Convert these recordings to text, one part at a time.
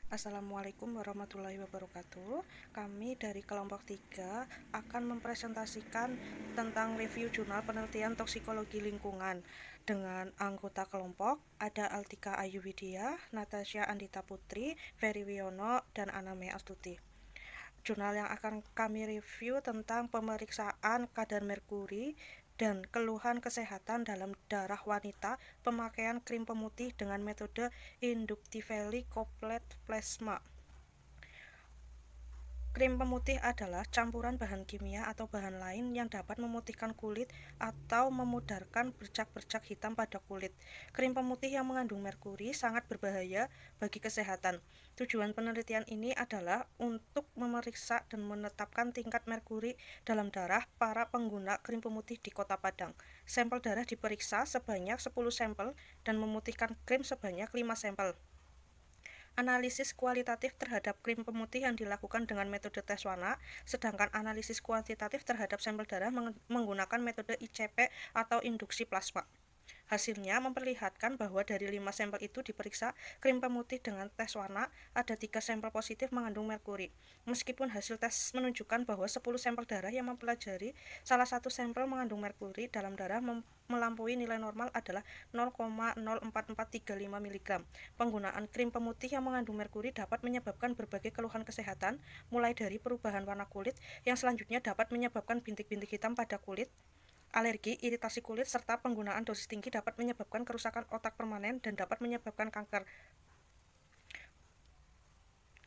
Assalamualaikum warahmatullahi wabarakatuh. Kami dari kelompok 3 akan mempresentasikan tentang review jurnal penelitian toksikologi lingkungan. Dengan anggota kelompok ada Altika Ayu Widya, Natasha Andita Putri, Ferry Wiono, dan Aname Astuti. Jurnal yang akan kami review tentang pemeriksaan kadar merkuri dan keluhan kesehatan dalam darah wanita pemakaian krim pemutih dengan metode inductively coupled plasma. Krim pemutih adalah campuran bahan kimia atau bahan lain yang dapat memutihkan kulit atau memudarkan bercak-bercak hitam pada kulit. Krim pemutih yang mengandung merkuri sangat berbahaya bagi kesehatan. Tujuan penelitian ini adalah untuk memeriksa dan menetapkan tingkat merkuri dalam darah para pengguna krim pemutih di Kota Padang. Sampel darah diperiksa sebanyak 10 sampel dan memutihkan krim sebanyak 5 sampel. Analisis kualitatif terhadap krim pemutih yang dilakukan dengan metode tes warna, sedangkan analisis kuantitatif terhadap sampel darah menggunakan metode ICP atau induksi plasma. Hasilnya memperlihatkan bahwa dari 5 sampel itu diperiksa krim pemutih dengan tes warna, ada 3 sampel positif mengandung merkuri. Meskipun hasil tes menunjukkan bahwa 10 sampel darah yang mempelajari salah satu sampel mengandung merkuri dalam darah melampaui nilai normal adalah 0,04435 mg. Penggunaan krim pemutih yang mengandung merkuri dapat menyebabkan berbagai keluhan kesehatan, mulai dari perubahan warna kulit yang selanjutnya dapat menyebabkan bintik-bintik hitam pada kulit, alergi, iritasi kulit, serta penggunaan dosis tinggi dapat menyebabkan kerusakan otak permanen dan dapat menyebabkan kanker.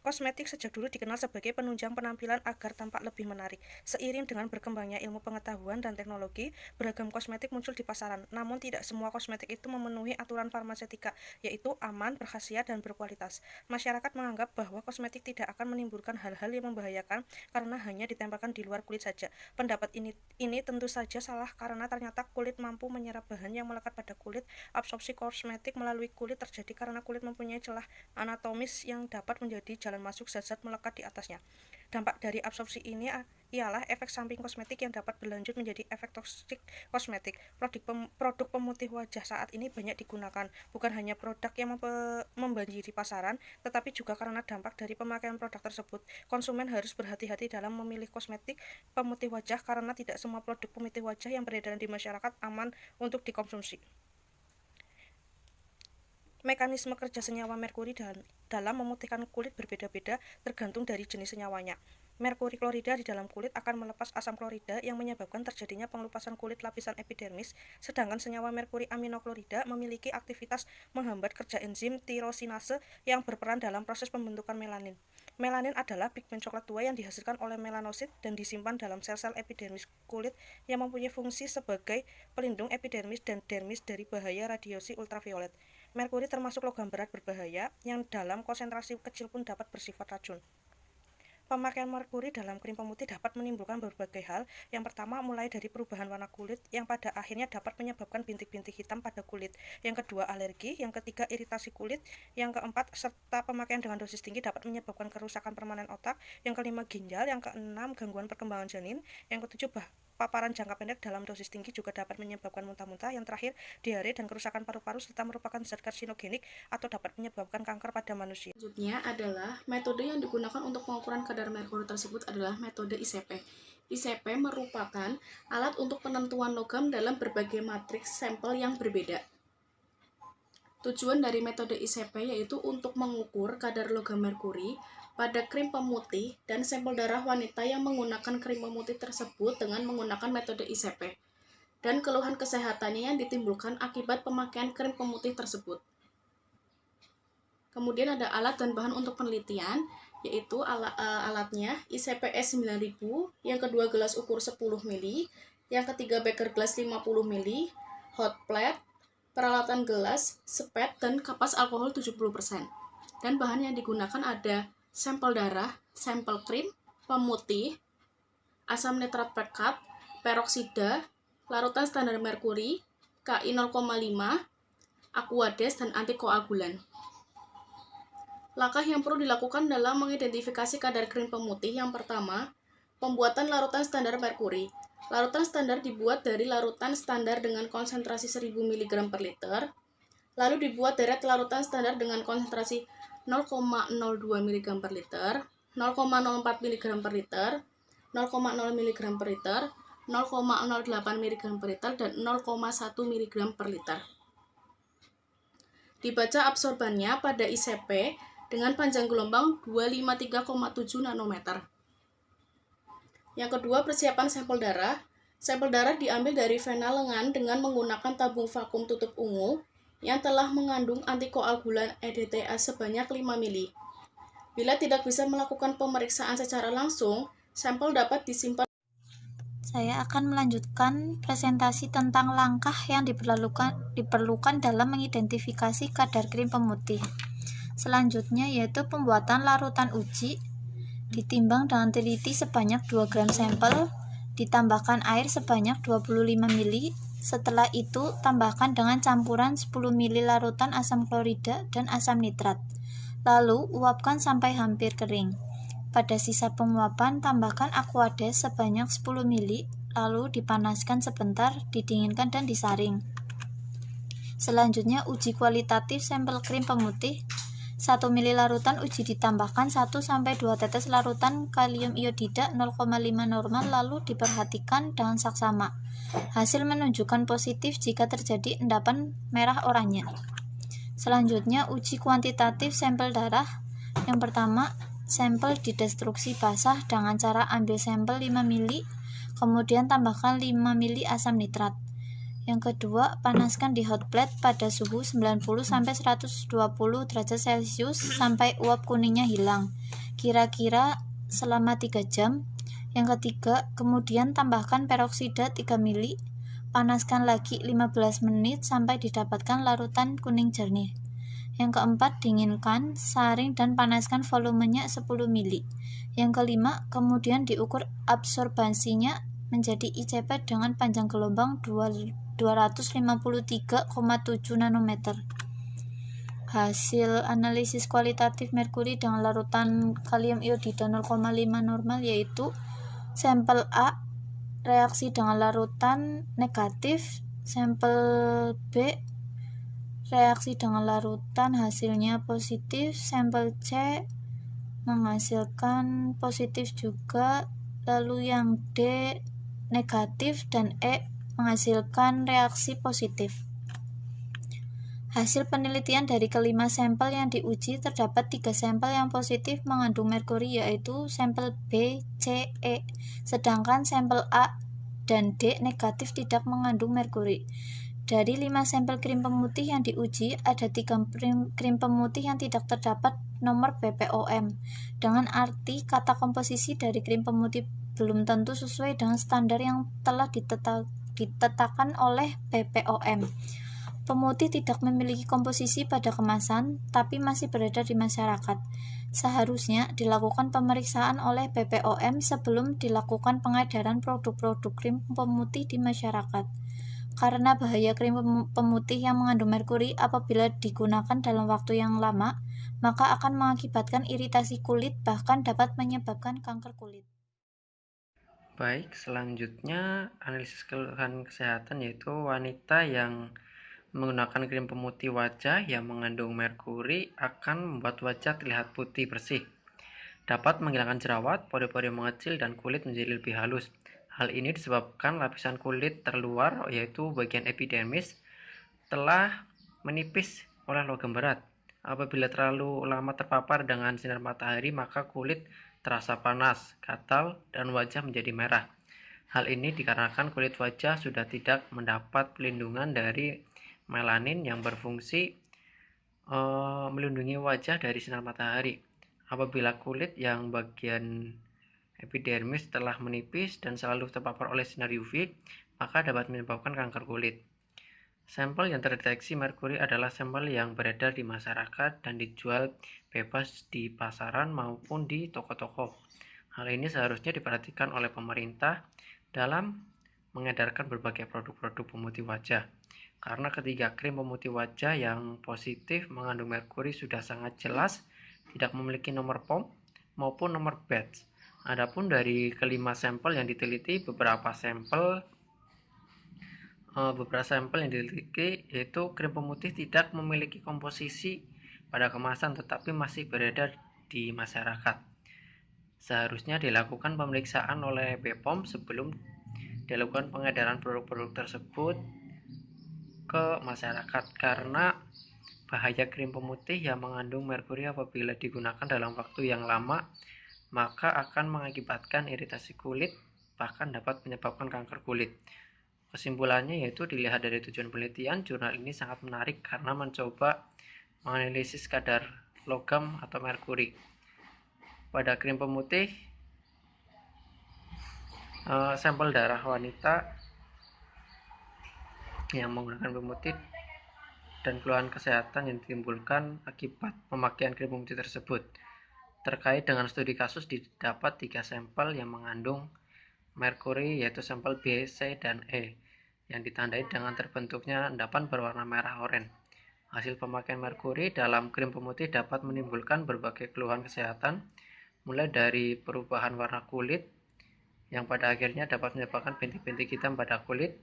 Kosmetik sejak dulu dikenal sebagai penunjang penampilan agar tampak lebih menarik. Seiring dengan berkembangnya ilmu pengetahuan dan teknologi, beragam kosmetik muncul di pasaran. Namun tidak semua kosmetik itu memenuhi aturan farmaseutika, yaitu aman, berkhasiat, dan berkualitas. Masyarakat menganggap bahwa kosmetik tidak akan menimbulkan hal-hal yang membahayakan karena hanya ditempelkan di luar kulit saja. Pendapat ini tentu saja salah karena ternyata kulit mampu menyerap bahan yang melekat pada kulit. Absorpsi kosmetik melalui kulit terjadi karena kulit mempunyai celah anatomis yang dapat menjadi jalan masuk zat-zat melekat di atasnya. Dampak dari absorpsi ini ialah efek samping kosmetik yang dapat berlanjut menjadi efek toksik kosmetik. Produk pemutih wajah saat ini banyak digunakan, bukan hanya produk yang membanjiri pasaran, tetapi juga karena dampak dari pemakaian produk tersebut. Konsumen harus berhati-hati dalam memilih kosmetik pemutih wajah karena tidak semua produk pemutih wajah yang beredar di masyarakat aman untuk dikonsumsi. Mekanisme kerja senyawa merkuri dalam memutihkan kulit berbeda-beda tergantung dari jenis senyawanya. Merkuri klorida di dalam kulit akan melepas asam klorida yang menyebabkan terjadinya pengelupasan kulit lapisan epidermis, sedangkan senyawa merkuri aminoklorida memiliki aktivitas menghambat kerja enzim tirosinase yang berperan dalam proses pembentukan melanin. Melanin adalah pigmen coklat tua yang dihasilkan oleh melanosit dan disimpan dalam sel-sel epidermis kulit yang mempunyai fungsi sebagai pelindung epidermis dan dermis dari bahaya radiasi ultraviolet. Merkuri termasuk logam berat berbahaya yang dalam konsentrasi kecil pun dapat bersifat racun. Pemakaian merkuri dalam krim pemutih dapat menimbulkan berbagai hal. Yang pertama, mulai dari perubahan warna kulit yang pada akhirnya dapat menyebabkan bintik-bintik hitam pada kulit. Yang kedua, alergi. Yang ketiga, iritasi kulit. Yang keempat, serta pemakaian dengan dosis tinggi dapat menyebabkan kerusakan permanen otak. Yang kelima, ginjal. Yang keenam, gangguan perkembangan janin. Yang ketujuh, paparan jangka pendek dalam dosis tinggi juga dapat menyebabkan muntah-muntah. Yang terakhir, diare dan kerusakan paru-paru serta merupakan zat karsinogenik atau dapat menyebabkan kanker pada manusia. Selanjutnya adalah metode yang digunakan untuk pengukuran kadar merkuri tersebut adalah metode ICP. ICP merupakan alat untuk penentuan logam dalam berbagai matriks sampel yang berbeda. Tujuan dari metode ICP yaitu untuk mengukur kadar logam merkuri pada krim pemutih dan sampel darah wanita yang menggunakan krim pemutih tersebut dengan menggunakan metode ICP dan keluhan kesehatannya yang ditimbulkan akibat pemakaian krim pemutih tersebut. Kemudian ada alat dan bahan untuk penelitian, yaitu alatnya ICPS 9000, yang kedua gelas ukur 10 ml, yang ketiga beker gelas 50 ml, hot plate, peralatan gelas, spet, dan kapas alkohol 70%. Dan bahan yang digunakan ada sampel darah, sampel krim, pemutih, asam nitrat pekat, peroksida, larutan standar merkuri, Ki 0,5, aquades, dan antikoagulan. Langkah yang perlu dilakukan dalam mengidentifikasi kadar krim pemutih. Yang pertama, pembuatan larutan standar merkuri. Larutan standar dibuat dari larutan standar dengan konsentrasi 1000 mg per liter, lalu dibuat deret larutan standar dengan konsentrasi 0,02 mg per liter, 0,04 mg per liter, 0,0 mg per liter, 0,08 mg per liter, dan 0,1 mg per liter. Dibaca absorbannya pada ICP dengan panjang gelombang 253,7 nanometer. Yang kedua, persiapan sampel darah. Sampel darah diambil dari vena lengan dengan menggunakan tabung vakum tutup ungu yang telah mengandung antikoagulan EDTA sebanyak 5 mili. Bila tidak bisa melakukan pemeriksaan secara langsung, sampel dapat disimpan. Saya akan melanjutkan presentasi tentang langkah yang diperlukan dalam mengidentifikasi kadar krim pemutih. Selanjutnya yaitu pembuatan larutan uji, ditimbang dengan teliti sebanyak 2 gram sampel, ditambahkan air sebanyak 25 mili. Setelah itu, tambahkan dengan campuran 10 mili larutan asam klorida dan asam nitrat. Lalu, uapkan sampai hampir kering. Pada sisa penguapan, tambahkan aquades sebanyak 10 mili, lalu dipanaskan sebentar, didinginkan dan disaring. Selanjutnya, uji kualitatif sampel krim pemutih. 1 mili larutan uji ditambahkan 1-2 tetes larutan kalium iodida 0,5 normal, lalu diperhatikan dengan saksama. Hasil menunjukkan positif jika terjadi endapan merah oranye. Selanjutnya, uji kuantitatif sampel darah. Yang pertama, sampel didestruksi basah dengan cara ambil sampel 5 mili, kemudian tambahkan 5 mili asam nitrat. Yang kedua, panaskan di hot plate pada suhu 90-120 derajat Celcius sampai uap kuningnya hilang, kira-kira selama 3 jam. Yang ketiga, kemudian tambahkan peroksida 3 mili, panaskan lagi 15 menit sampai didapatkan larutan kuning jernih. Yang keempat, dinginkan, saring dan panaskan volumenya 10 mili. Yang kelima, kemudian diukur absorbansinya menjadi ICP dengan panjang gelombang 253,7 nanometer. Hasil analisis kualitatif merkuri dengan larutan kalium iodida 0,5 normal yaitu sampel A reaksi dengan larutan negatif, sampel B reaksi dengan larutan hasilnya positif, sampel C menghasilkan positif juga, lalu yang D negatif dan E menghasilkan reaksi positif. Hasil penelitian dari kelima sampel yang diuji, terdapat 3 sampel yang positif mengandung merkuri yaitu sampel B, C, E, sedangkan sampel A dan D negatif tidak mengandung merkuri. Dari 5 sampel krim pemutih yang diuji, ada 3 krim pemutih yang tidak terdapat nomor BPOM. Dengan arti kata komposisi dari krim pemutih belum tentu sesuai dengan standar yang telah ditetapkan oleh BPOM. Pemutih tidak memiliki komposisi pada kemasan, tapi masih beredar di masyarakat. Seharusnya dilakukan pemeriksaan oleh BPOM sebelum dilakukan pengedaran produk-produk krim pemutih di masyarakat. Karena bahaya krim pemutih yang mengandung merkuri apabila digunakan dalam waktu yang lama, maka akan mengakibatkan iritasi kulit, bahkan dapat menyebabkan kanker kulit. Baik, selanjutnya analisis keluhan kesehatan yaitu wanita yang menggunakan krim pemutih wajah yang mengandung merkuri akan membuat wajah terlihat putih bersih, dapat menghilangkan jerawat, pori-pori mengecil, dan kulit menjadi lebih halus. Hal ini disebabkan lapisan kulit terluar, yaitu bagian epidermis, telah menipis oleh logam berat. Apabila terlalu lama terpapar dengan sinar matahari, maka kulit terasa panas, gatal, dan wajah menjadi merah. Hal ini dikarenakan kulit wajah sudah tidak mendapat pelindungan dari melanin yang berfungsi melindungi wajah dari sinar matahari. Apabila kulit yang bagian epidermis telah menipis dan selalu terpapar oleh sinar UV, maka dapat menyebabkan kanker kulit. Sampel yang terdeteksi merkuri adalah sampel yang beredar di masyarakat dan dijual bebas di pasaran maupun di toko-toko. Hal ini seharusnya diperhatikan oleh pemerintah dalam mengedarkan berbagai produk-produk pemutih wajah. Karena ketiga krim pemutih wajah yang positif mengandung merkuri sudah sangat jelas tidak memiliki nomor POM maupun nomor batch. Adapun dari kelima sampel yang diteliti, beberapa sampel yang diteliti yaitu krim pemutih tidak memiliki komposisi pada kemasan tetapi masih beredar di masyarakat. Seharusnya dilakukan pemeriksaan oleh BPOM sebelum dilakukan pengedaran produk-produk tersebut ke masyarakat, karena bahaya krim pemutih yang mengandung merkuri apabila digunakan dalam waktu yang lama maka akan mengakibatkan iritasi kulit, bahkan dapat menyebabkan kanker kulit. Kesimpulannya yaitu dilihat dari tujuan penelitian, jurnal ini sangat menarik karena mencoba menganalisis kadar logam atau merkuri pada krim pemutih. Sampel darah wanita yang menggunakan pemutih dan keluhan kesehatan yang ditimbulkan akibat pemakaian krim pemutih tersebut. Terkait dengan studi kasus, didapat 3 sampel yang mengandung merkuri, yaitu sampel B, C, dan E, yang ditandai dengan terbentuknya endapan berwarna merah oranye. Hasil pemakaian merkuri dalam krim pemutih dapat menimbulkan berbagai keluhan kesehatan, mulai dari perubahan warna kulit, yang pada akhirnya dapat menyebabkan bintik-bintik hitam pada kulit,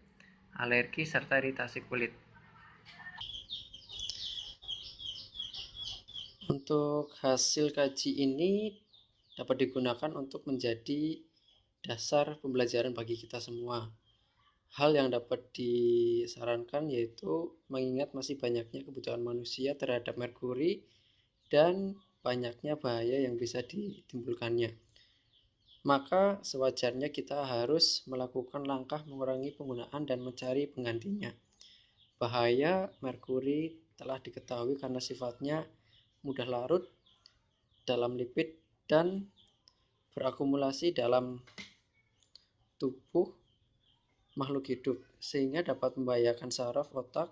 alergi, serta iritasi kulit. Untuk hasil kaji ini dapat digunakan untuk menjadi dasar pembelajaran bagi kita semua. Hal yang dapat disarankan yaitu mengingat masih banyaknya kebutuhan manusia terhadap merkuri dan banyaknya bahaya yang bisa ditimbulkannya. Maka sewajarnya kita harus melakukan langkah mengurangi penggunaan dan mencari penggantinya. Bahaya merkuri telah diketahui karena sifatnya mudah larut dalam lipid dan berakumulasi dalam tubuh makhluk hidup, sehingga dapat membahayakan saraf, otak,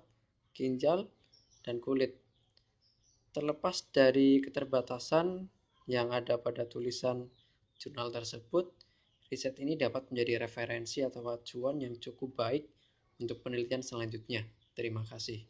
ginjal, dan kulit. Terlepas dari keterbatasan yang ada pada tulisan jurnal tersebut, riset ini dapat menjadi referensi atau acuan yang cukup baik untuk penelitian selanjutnya. Terima kasih.